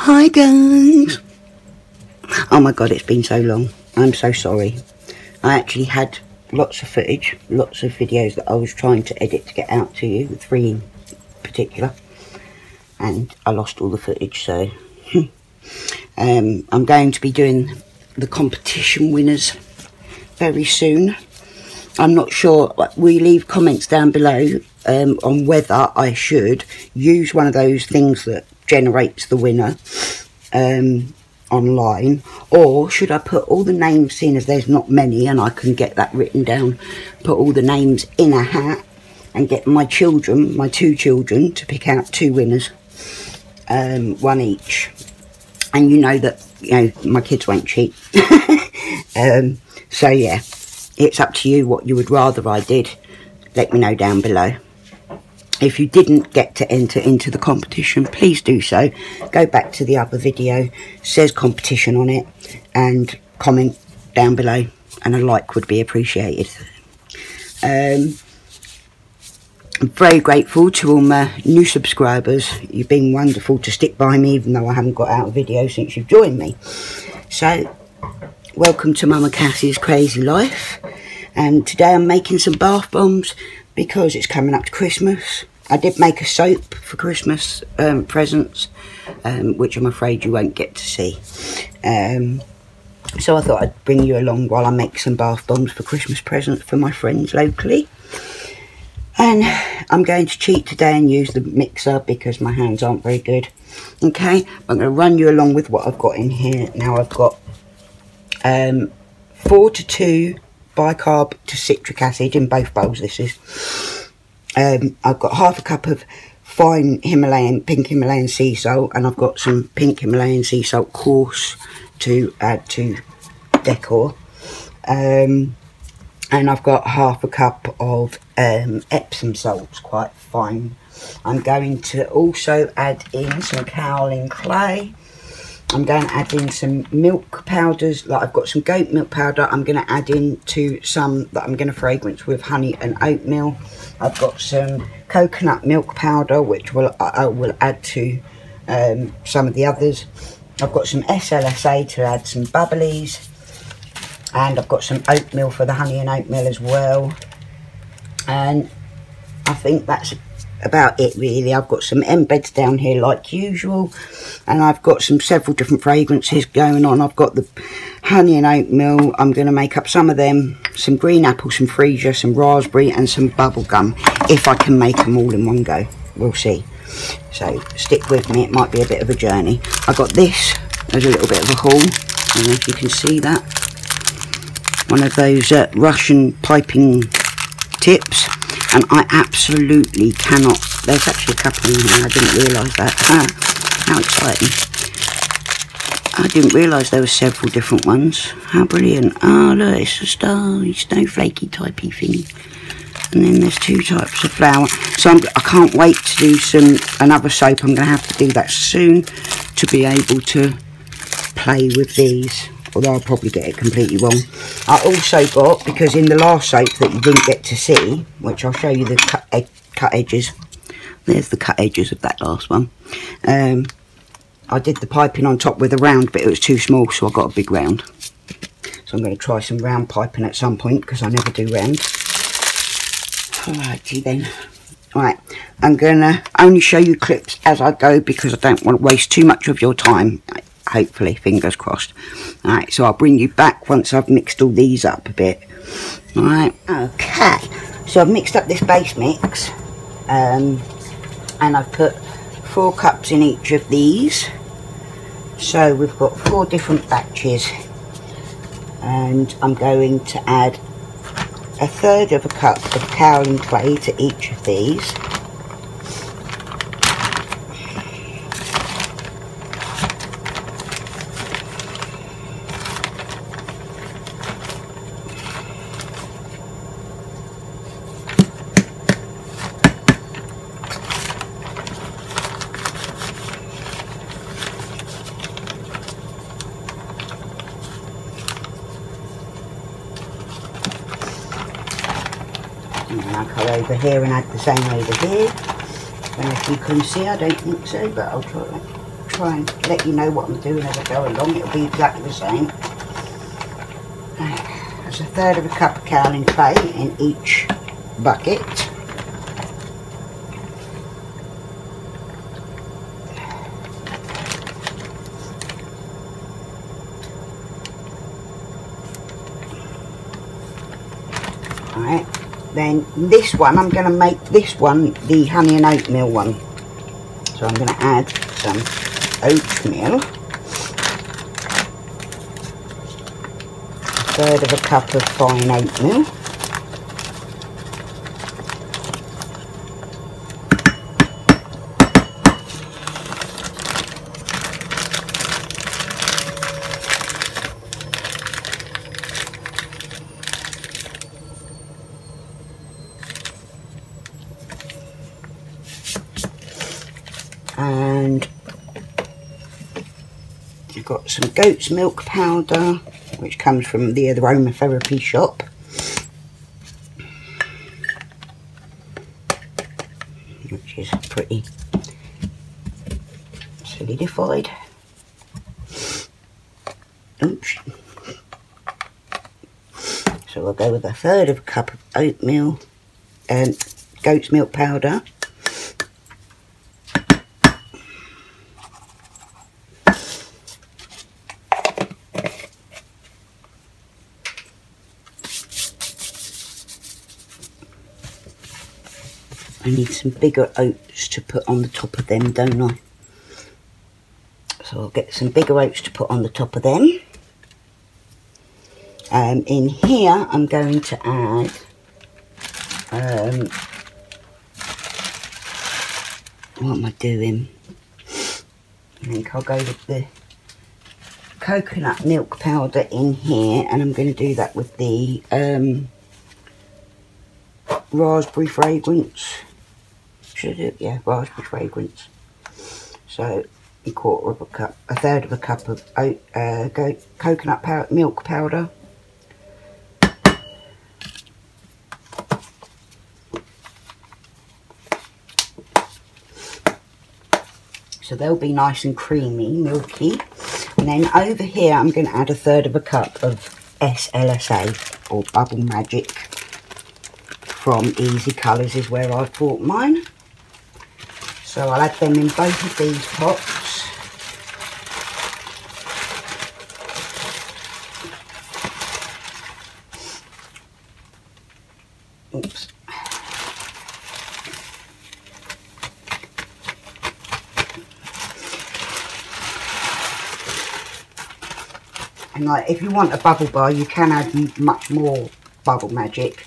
Hi guys. Oh my god, it's been so long. I'm so sorry. I actually had lots of footage, lots of videos that I was trying to edit to get out to you, 3 in particular, and I lost all the footage. So I'm going to be doing the competition winners very soon. I'm not sure, we leave comments down below on whether I should use one of those things that generates the winner online, or should I put all the names, seeing as there's not many and I can get that written down, put all the names in a hat and get my children, my 2 children, to pick out 2 winners, 1 each. And you know that, you know, my kids won't cheat. So yeah, it's up to you what you would rather I did. Let me know down below. If you didn't get to enter into the competition, please do so. Go back to the other video, says competition on it, and comment down below, and a like would be appreciated. I'm very grateful to all my new subscribers. You've been wonderful to stick by me, even though I haven't got out a video since you've joined me. So, welcome to Mama Cassie's Crazy Life. And today I'm making some bath bombs because it's coming up to Christmas. I did make a soap for Christmas presents, which I'm afraid you won't get to see. So I thought I'd bring you along while I make some bath bombs for Christmas presents for my friends locally. And I'm going to cheat today and use the mixer because my hands aren't very good. Okay, I'm going to run you along with what I've got in here. Now I've got 4:2 bicarb to citric acid in both bowls. This is I've got ½ a cup of fine pink Himalayan sea salt, and I've got some pink Himalayan sea salt coarse to add to decor, and I've got ½ a cup of Epsom salts, quite fine. I'm going to also add in some kaolin clay. I'm going to add in some milk powders, like I've got some goat milk powder. I'm going to add in to some that I'm going to fragrance with honey and oatmeal. I've got some coconut milk powder, which I will add to some of the others. I've got some SLSA to add some bubblies, and I've got some oatmeal for the honey and oatmeal as well. And I think that's about it really. I've got some embeds down here like usual, and I've got several different fragrances going on. I've got the honey and oatmeal. I'm going to make up some of them, some green apple, some freesia, some raspberry, and some bubble gum, if I can make them all in one go. We'll see. So stick with me, it might be a bit of a journey. I got this as a little bit of a haul. I don't know if you can see that, one of those Russian piping tips. And I absolutely cannot, there's actually a couple in here, I didn't realise that. How exciting. I didn't realise there were several different ones. How brilliant. Oh look, it's a starry, snowflakey typey thing. And then there's 2 types of flour. So I can't wait to do another soap. I'm going to have to do that soon to be able to play with these. Although I'll probably get it completely wrong. I also got, because in the last soap that you didn't get to see, which I'll show you the cut edges. There's the cut edges of that last one. I did the piping on top with a round, but it was too small, so I got a big round. So I'm going to try some round piping at some point, because I never do round. Alrighty then. Right, I'm going to only show you clips as I go, because I don't want to waste too much of your time. Hopefully, fingers crossed. Alright, so I'll bring you back once I've mixed all these up a bit. Alright, okay. So I've mixed up this base mix, and I've put 4 cups in each of these. So we've got 4 different batches, and I'm going to add 1/3 of a cup of kaolin clay to each of these. And then I'll go over here and add the same over here. And if you can see, I don't think so, but I'll try try and let you know what I'm doing as I go along. It'll be exactly the same. There's 1/3 of a cup of kaolin clay in each bucket. Right, then this one, I'm going to make this one the honey and oatmeal one. So I'm going to add some oatmeal, 1/3 of a cup of fine oatmeal, and you've got some goat's milk powder, which comes from the aromatherapy shop. Which is pretty solidified. Oops. So we'll go with 1/3 of a cup of oatmeal and goat's milk powder. I need some bigger oats to put on the top of them, don't I? So I'll get some bigger oats to put on the top of them. In here I'm going to add what am I doing? I think I'll go with the coconut milk powder in here, and I'm going to do that with the raspberry fragrance. Should I do it? Yeah, raspberry fragrance. So 1/4 of a cup, 1/3 of a cup of coconut milk powder. So they'll be nice and creamy, milky. And then over here I'm going to add 1/3 of a cup of SLSA, or Bubble Magic, from Easy Colours is where I bought mine. So I'll add them in both of these pots. Oops. And like, if you want a bubble bar, you can add much more Bubble Magic.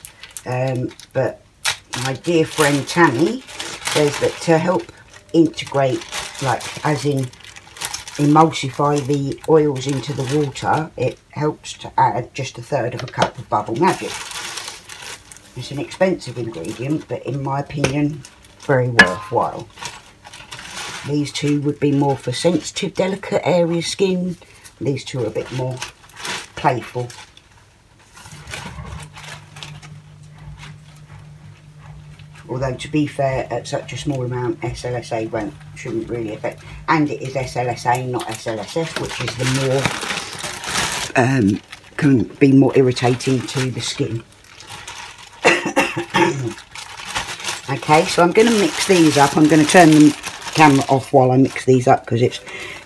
But my dear friend Tammy says that to help integrate, like as in emulsify the oils into the water, it helps to add just 1/3 of a cup of Bubble Magic. It's an expensive ingredient, but in my opinion, very worthwhile. These two would be more for sensitive, delicate area skin. These two are a bit more playful. Although, to be fair, at such a small amount, SLSA shouldn't really affect. And it is SLSA, not SLSS, which is the more, can be more irritating to the skin. Okay, so I'm going to mix these up. I'm going to turn the camera off while I mix these up, because it's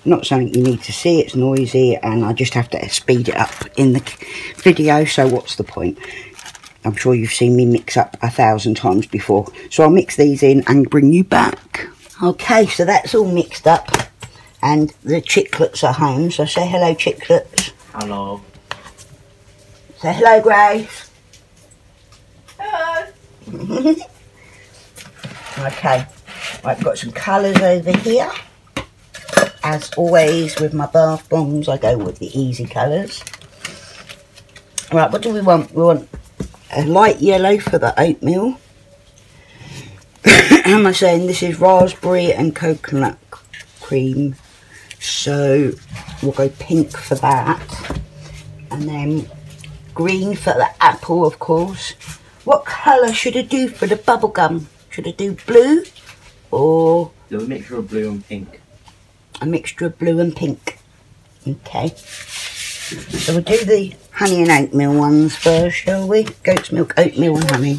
not something you need to see. It's noisy, and I just have to speed it up in the video, so what's the point? I'm sure you've seen me mix up 1,000 times before. So I'll mix these in and bring you back. Okay, so that's all mixed up. And the chicklets are home. So say hello, chicklets. Hello. Say hello, Grace. Hello. Okay, I've got some colours over here. As always with my bath bombs, I go with the Easy Colours. Right, what do we want? We want a light yellow for the oatmeal. How am I saying? This is raspberry and coconut cream. So we'll go pink for that. And then green for the apple, of course. What colour should I do for the bubble gum? Should I do blue or... Do a mixture of blue and pink. a mixture of blue and pink. Okay, so we'll do the honey and oatmeal ones first, shall we? Goat's milk, oatmeal and honey.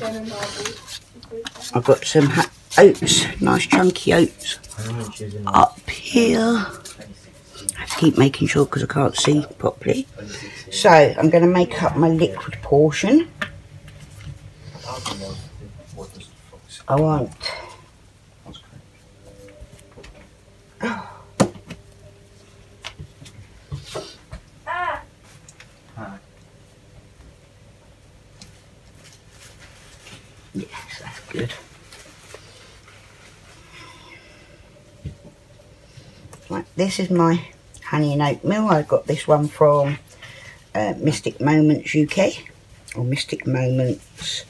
I've got some oats, nice chunky oats up here. I have to keep making sure because I can't see properly. So I'm going to make up my liquid portion. I want yes, that's good. Right, this is my honey and oatmeal. I got this one from Mystic Moments UK, or Mystic Moments,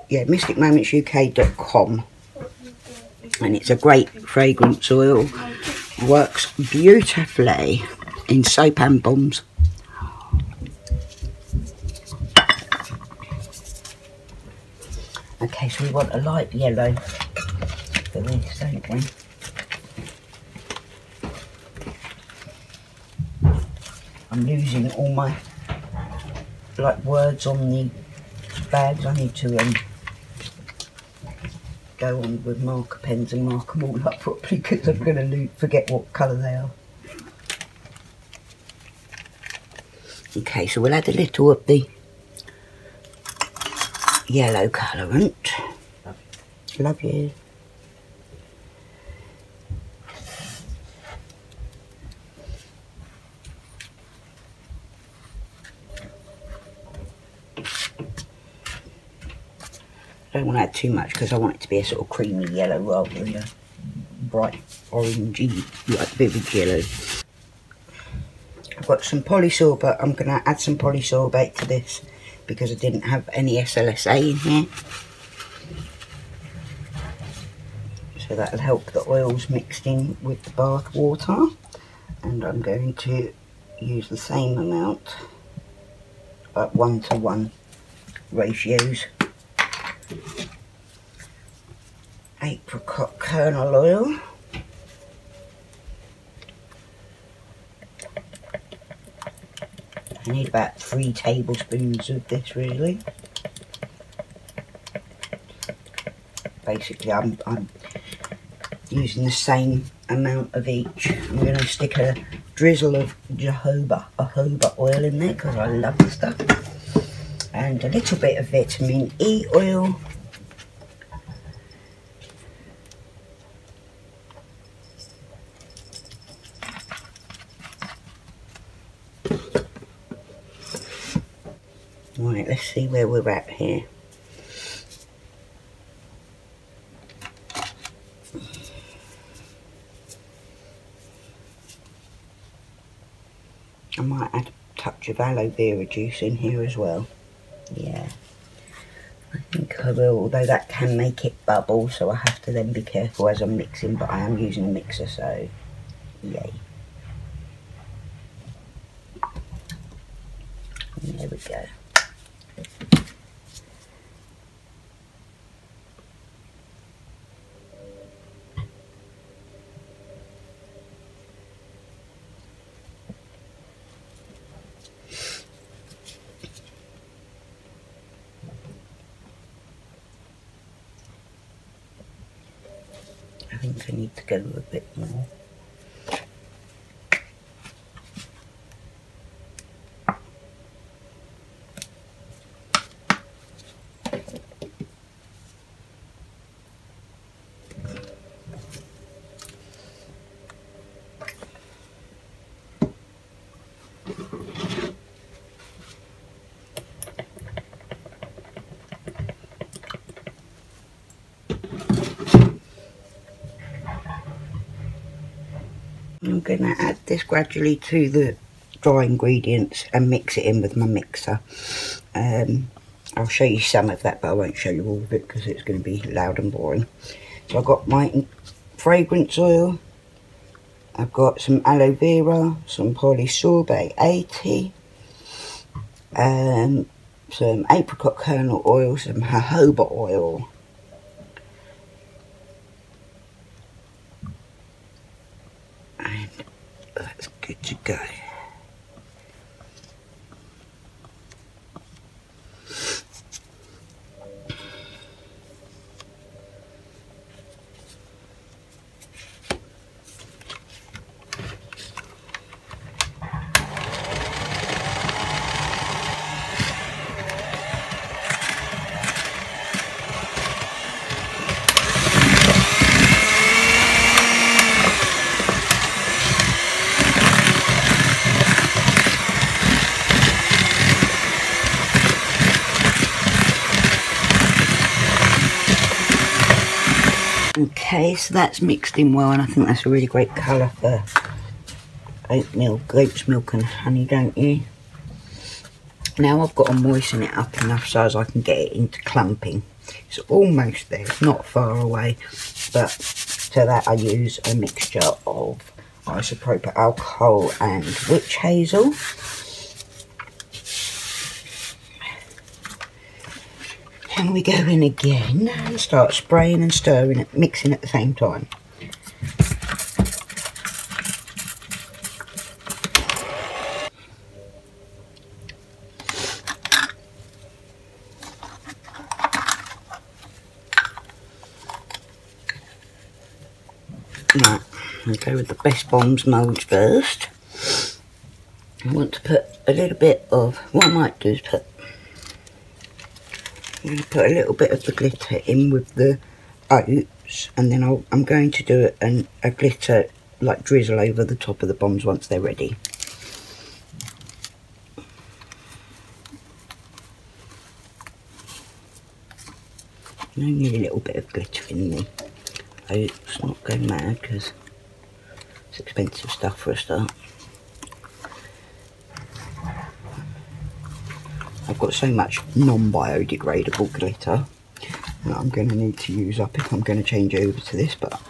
yeah, mysticmomentsuk.com, and it's a great fragrance oil. Works beautifully in soap and bombs. Okay, so we want a light yellow for this, don't we? I'm losing all my words on the bags. I need to go on with marker pens and mark them all up properly because I'm going to forget what colour they are. Okay, so we'll add a little of the yellow colourant. Love you. I don't want to add too much because I want it to be a sort of creamy yellow rather than a bright orangey, like vivid yellow. I've got some polysorbate. I'm going to add some polysorbate to this because I didn't have any SLSA in here. So that'll help the oils mixed in with the bath water. And I'm going to use the same amount, but 1:1 ratios. Apricot kernel oil. I need about 3 tablespoons of this really. Basically I'm using the same amount of each. I'm going to stick a drizzle of jojoba oil in there because I love the stuff. And a little bit of vitamin E oil. Right, let's see where we're at here. I might add a touch of aloe vera juice in here as well. Yeah, I think I will, although that can make it bubble, so I have to then be careful as I'm mixing, but I am using a mixer, so yay. And there we go. I think I need to go a bit more. I'm going to add this gradually to the dry ingredients and mix it in with my mixer. I'll show you some of that, but I won't show you all of it because it's going to be loud and boring. So I've got my fragrance oil, I've got some aloe vera, some polysorbate 80, some apricot kernel oil, some jojoba oil, good to go. Okay, so that's mixed in well, and I think that's a really great colour for oatmeal, goat's milk and honey, don't you? Now I've got to moisten it up enough so as I can get it into clumping. It's almost there, it's not far away, but to that I use a mixture of isopropyl alcohol and witch hazel. And we go in again and start spraying and stirring it, mixing at the same time. Right, I'll go with the Best Bombs mould first. I want to put a little bit of, what I might do is I'm going to put a little bit of the glitter in with the oats, and then I'm going to do a glitter like drizzle over the top of the bombs once they're ready. And only a little bit of glitter in the oats, not go mad because it's expensive stuff for a start. I've got so much non-biodegradable glitter that I'm going to need to use up if I'm going to change over to this, but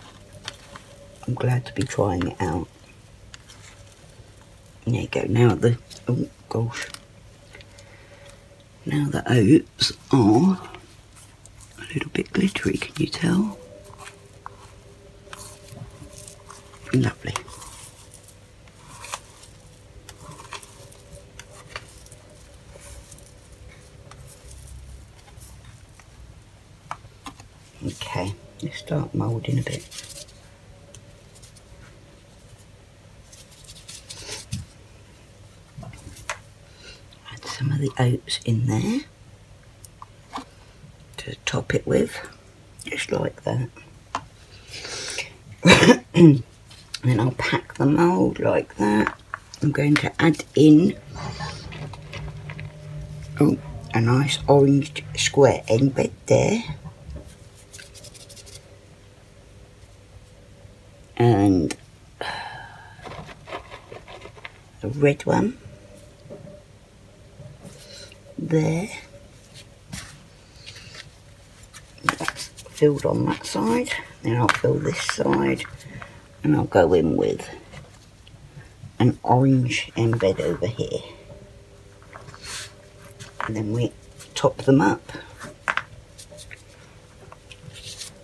I'm glad to be trying it out. There you go, now oh gosh, now the oats are a little bit glittery, can you tell? Lovely. Okay, let's start moulding a bit. Add some of the oats in there to top it with, just like that. Then I'll pack the mould like that. I'm going to add in a nice orange square end bed there. And a red one there. That's filled on that side. Then I'll fill this side, and I'll go in with an orange embed over here. And then we top them up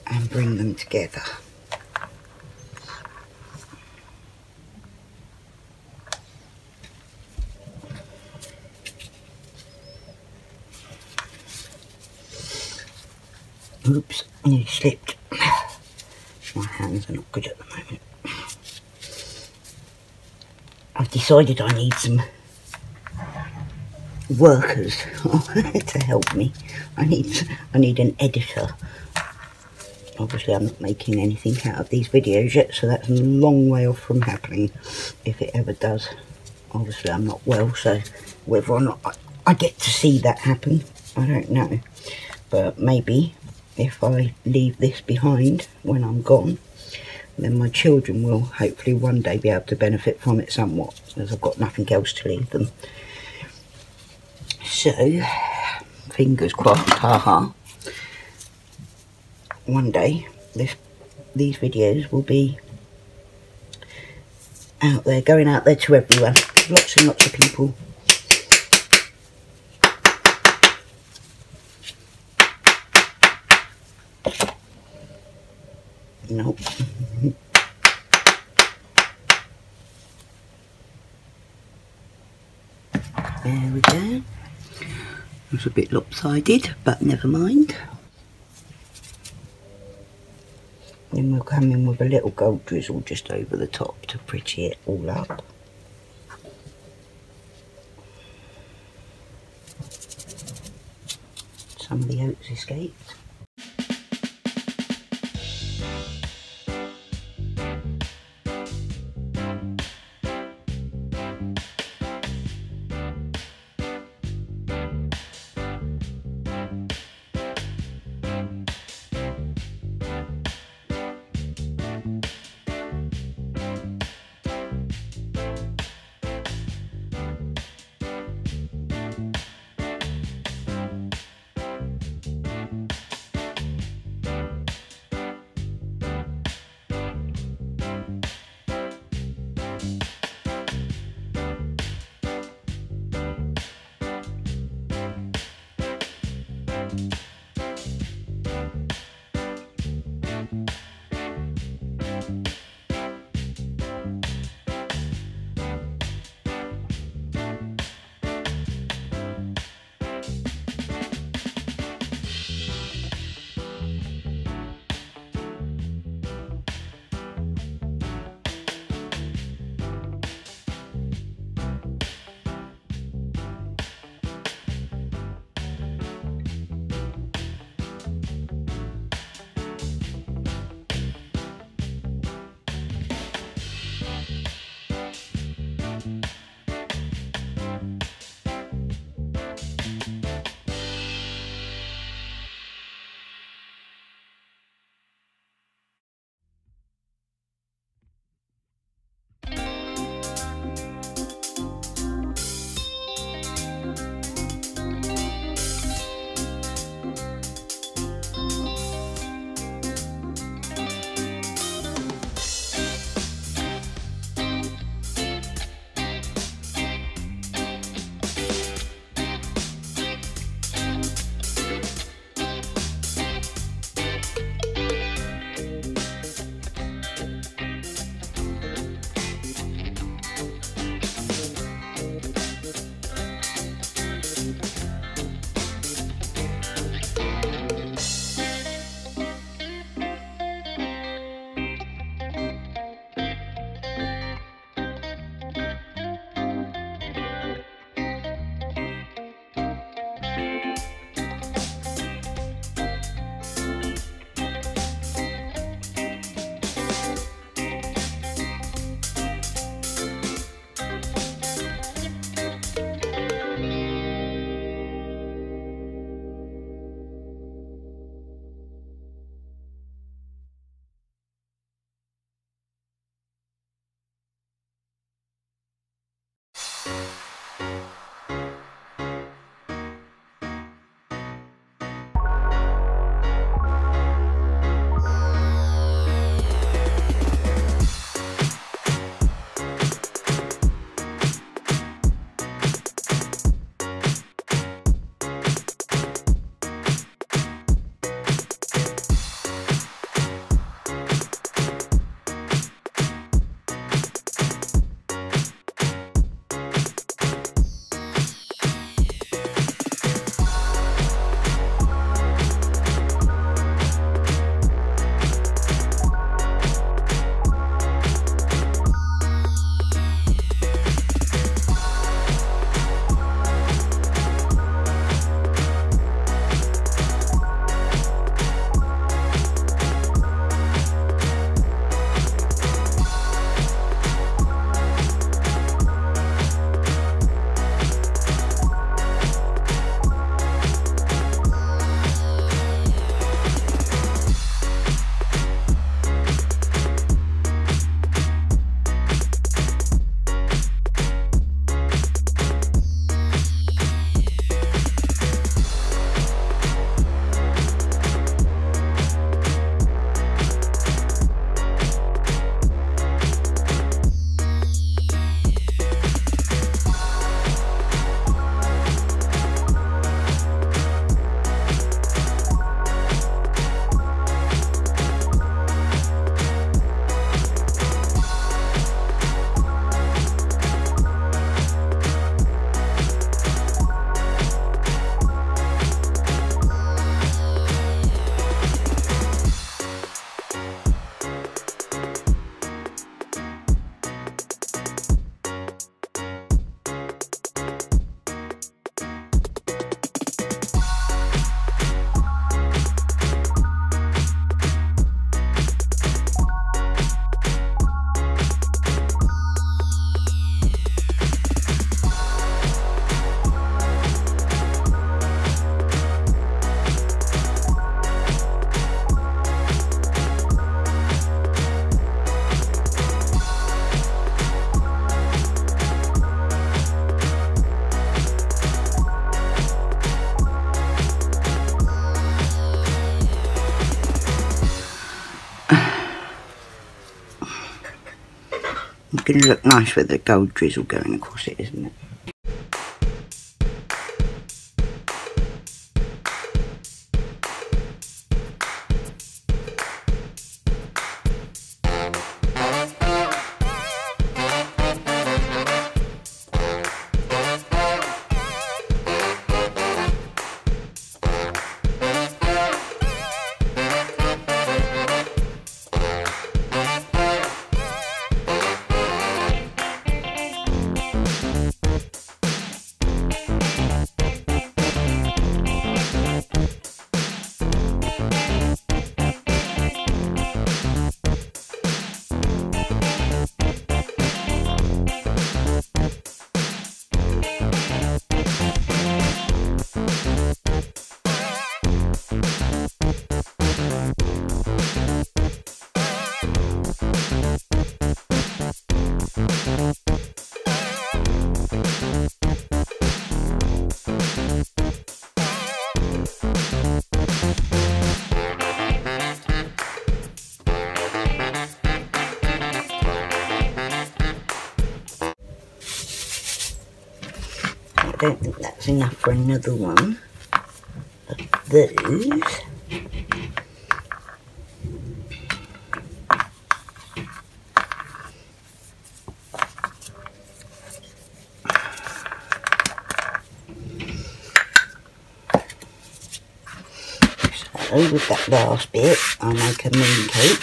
and bring them together. Oops, nearly slipped. My hands are not good at the moment. I've decided I need some workers to help me. I need an editor. Obviously I'm not making anything out of these videos yet, so that's a long way off from happening, if it ever does. Obviously I'm not well, so whether or not I get to see that happen, I don't know. But maybe if I leave this behind when I'm gone, then my children will hopefully one day be able to benefit from it somewhat, as I've got nothing else to leave them. So, fingers crossed, haha. One day, these videos will be out there, going out there to everyone, lots and lots of people. Nope. There we go. It's a bit lopsided, but never mind. Then we'll come in with a little gold drizzle just over the top to pretty it all up. Some of the oats escaped. It's going to look nice with the gold drizzle going across it, isn't it? I don't think that's enough for another one of those. So with that last bit, I'll make a moon cake.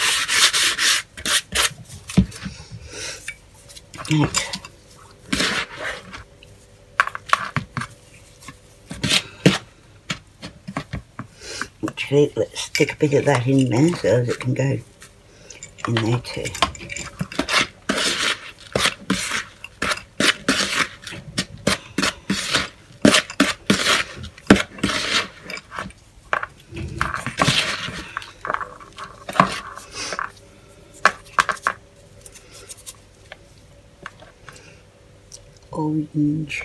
Right. Actually, let's stick a bit of that in there so as it can go in there too. Orange.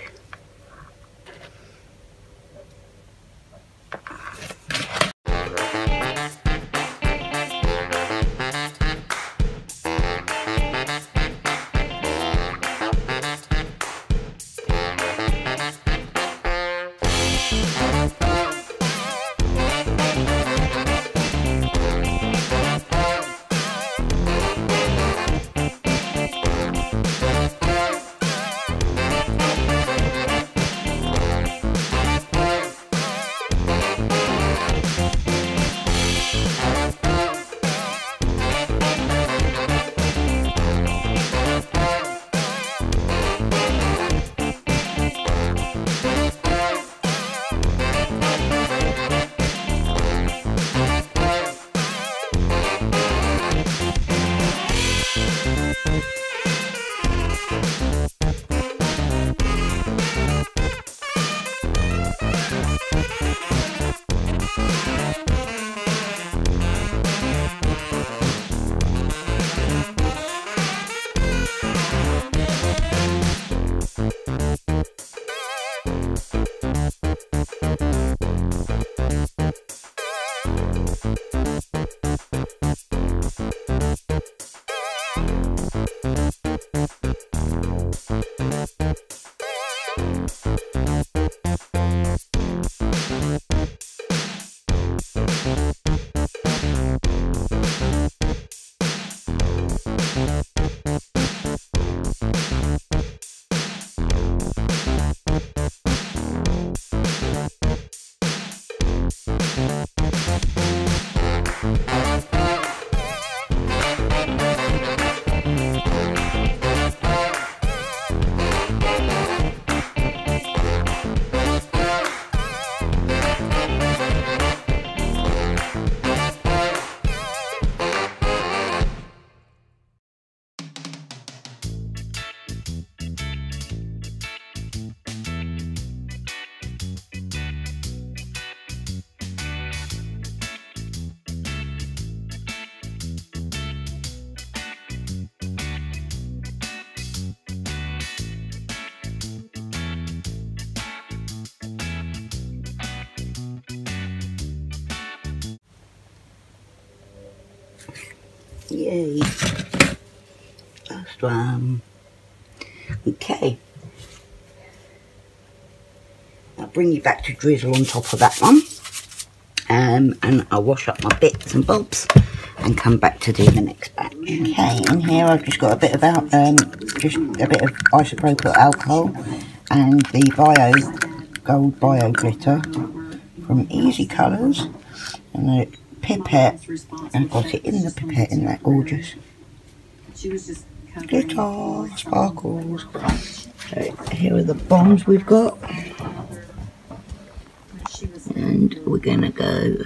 Yay. Last one. Okay. I'll bring you back to drizzle on top of that one. And I'll wash up my bits and bobs and come back to do the next batch. Okay, in here I've just got a bit of isopropyl alcohol and the gold bio glitter from Easy Colours, and a pipette. I've got it in the pipette, isn't that gorgeous? Glitter, sparkles. So here are the bombs we've got. And we're gonna go.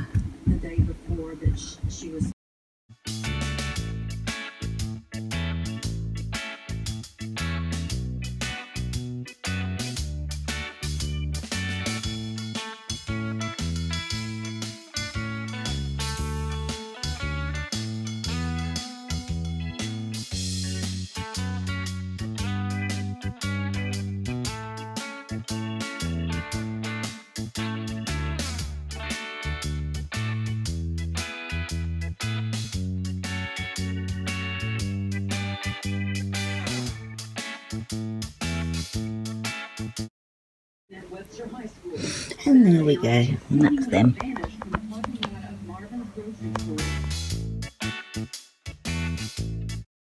And there we go, and that's them.